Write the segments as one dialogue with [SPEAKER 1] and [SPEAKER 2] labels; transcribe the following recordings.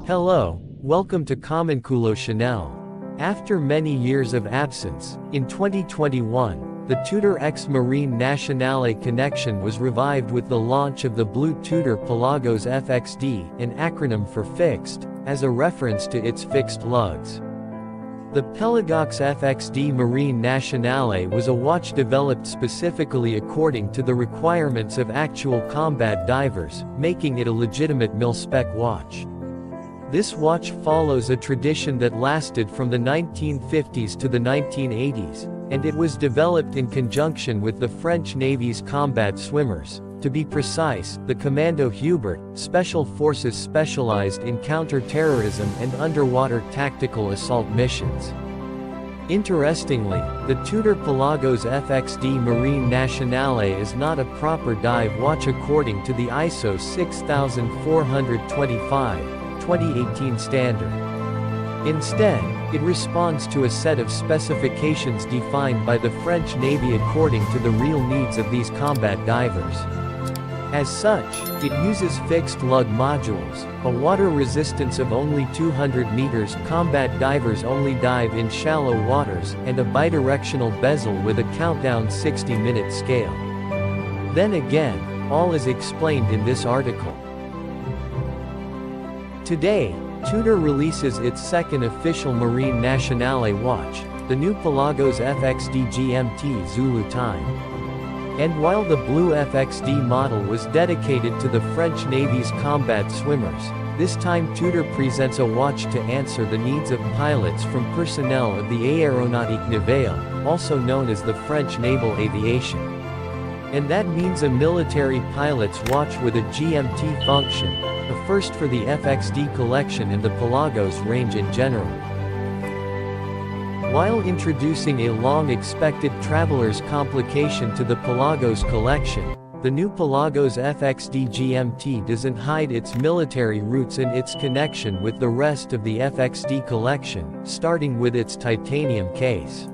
[SPEAKER 1] Hello, welcome to Comenculo Chanel. After many years of absence, in 2021, the Tudor X Marine Nationale connection was revived with the launch of the blue Tudor Pelagos FXD, an acronym for fixed, as a reference to its fixed lugs. The Pelagos FXD Marine Nationale was a watch developed specifically according to the requirements of actual combat divers, making it a legitimate mil-spec watch. This watch follows a tradition that lasted from the 1950s to the 1980s, and it was developed in conjunction with the French Navy's combat swimmers, to be precise, the Commando Hubert, special forces specialized in counter-terrorism and underwater tactical assault missions. Interestingly, the Tudor Pelagos FXD Marine Nationale is not a proper dive watch according to the ISO 6425/2018 standard. Instead, it responds to a set of specifications defined by the French Navy according to the real needs of these combat divers. As such, it uses fixed lug modules, a water resistance of only 200 meters, combat divers only dive in shallow waters, and a bidirectional bezel with a countdown 60-minute scale. Then again, all is explained in this article. Today, Tudor releases its second official Marine Nationale watch, the new Pelagos FXD GMT Zulu time. And while the blue FXD model was dedicated to the French Navy's combat swimmers, this time Tudor presents a watch to answer the needs of pilots from personnel of the Aéronautique Navale, also known as the French Naval Aviation. And that means a military pilot's watch with a GMT function, a first for the FXD collection and the Pelagos range in general. While introducing a long-expected traveler's complication to the Pelagos collection, the new Pelagos FXD GMT doesn't hide its military roots in its connection with the rest of the FXD collection, starting with its titanium case.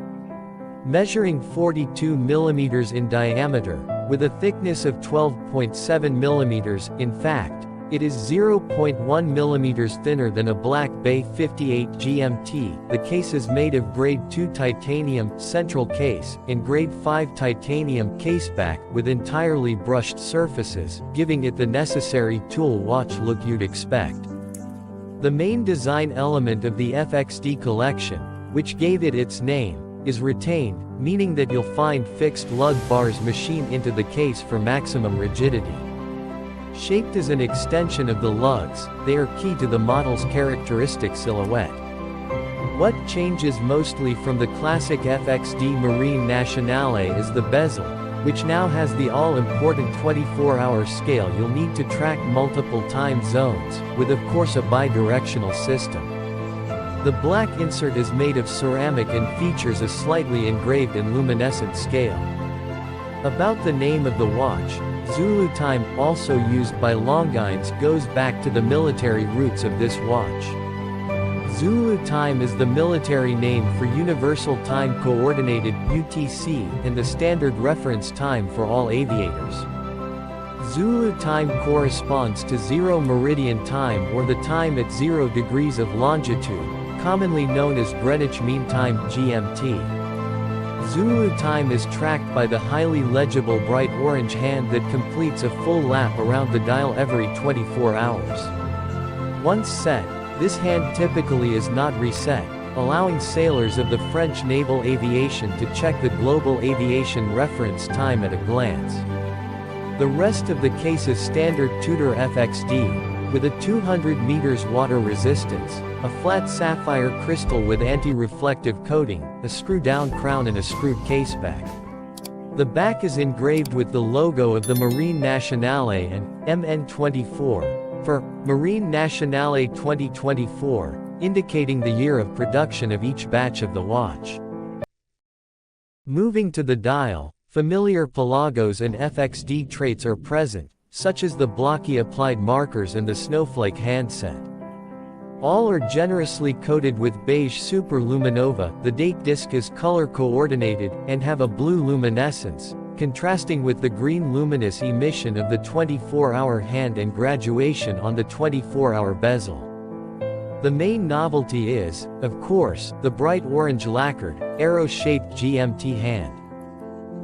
[SPEAKER 1] Measuring 42 mm in diameter, with a thickness of 12.7 mm, in fact, it is 0.1 mm thinner than a Black Bay 58 GMT. The case is made of grade 2 titanium central case and grade 5 titanium caseback with entirely brushed surfaces, giving it the necessary tool watch look you'd expect. The main design element of the FXD collection, which gave it its name, is retained, meaning that you'll find fixed lug bars machined into the case for maximum rigidity. Shaped as an extension of the lugs, they are key to the model's characteristic silhouette. What changes mostly from the classic FXD Marine Nationale is the bezel, which now has the all-important 24-hour scale you'll need to track multiple time zones, with of course a bidirectional system. The black insert is made of ceramic and features a slightly engraved and luminescent scale. About the name of the watch, Zulu time, also used by Longines, goes back to the military roots of this watch. Zulu time is the military name for Universal Time Coordinated (UTC) and the standard reference time for all aviators. Zulu time corresponds to 0 meridian time, or the time at 0 degrees of longitude, commonly known as Greenwich Mean Time (GMT). Zulu time is tracked by the highly legible bright orange hand that completes a full lap around the dial every 24 hours. Once set, this hand typically is not reset, allowing sailors of the French Naval Aviation to check the global aviation reference time at a glance. The rest of the case is standard Tudor FXD, with a 200 meters water resistance, a flat sapphire crystal with anti-reflective coating, a screw-down crown and a screwed caseback. The back is engraved with the logo of the Marine Nationale and MN24 for Marine Nationale 2024, indicating the year of production of each batch of the watch. Moving to the dial, familiar Pelagos and FXD traits are present, such as the blocky applied markers and the snowflake handset. All are generously coated with beige superluminova. The date disc is color coordinated, and have a blue luminescence, contrasting with the green luminous emission of the 24-hour hand and graduation on the 24-hour bezel. The main novelty is, of course, the bright orange lacquered, arrow-shaped GMT hand.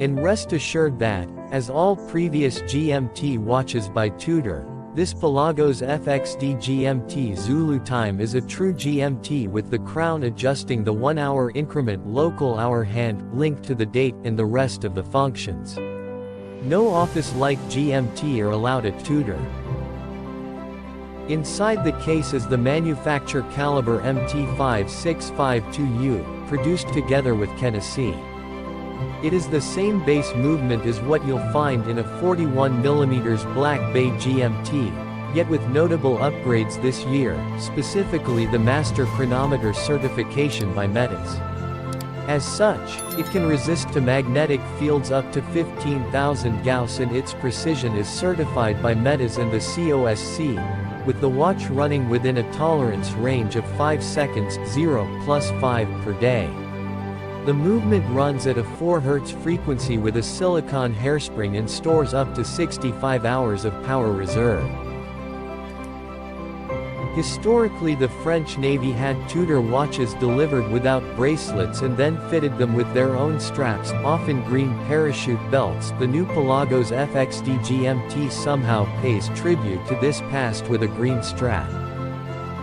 [SPEAKER 1] And rest assured that, as all previous GMT watches by Tudor, this Pelagos FXD GMT Zulu time is a true GMT with the crown adjusting the 1 hour increment local hour hand linked to the date and the rest of the functions. No office-like GMT are allowed at Tudor. Inside the case is the manufacture caliber MT5652U, produced together with Tennessee. It is the same base movement as what you'll find in a 41mm Black Bay GMT, yet with notable upgrades this year, specifically the Master Chronometer certification by Metas. As such, it can resist to magnetic fields up to 15,000 Gauss and its precision is certified by Metas and the COSC, with the watch running within a tolerance range of 5 seconds 0 + 5 per day. The movement runs at a 4 Hz frequency with a silicon hairspring and stores up to 65 hours of power reserve. Historically, the French Navy had Tudor watches delivered without bracelets and then fitted them with their own straps, often green parachute belts. The new Pelagos FXD GMT somehow pays tribute to this past with a green strap.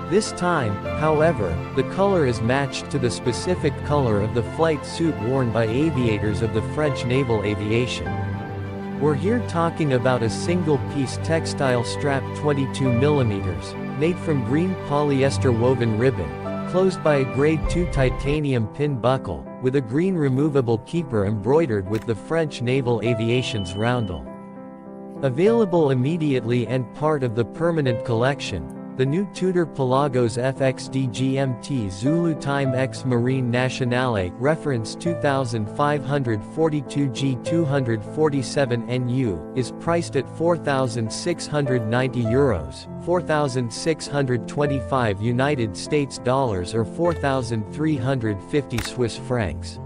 [SPEAKER 1] This time, however, the color is matched to the specific color of the flight suit worn by aviators of the French naval aviation. We're here talking about a single-piece textile strap 22mm, made from green polyester woven ribbon, closed by a grade 2 titanium pin buckle, with a green removable keeper embroidered with the French naval aviation's roundel. Available immediately and part of the permanent collection, the new Tudor Pelagos FXD GMT Zulu Time X Marine Nationale reference 2542 G247 NU is priced at €4,690, 4,625 United States dollars or 4,350 Swiss francs.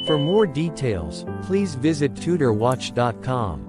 [SPEAKER 1] For more details, please visit tudorwatch.com.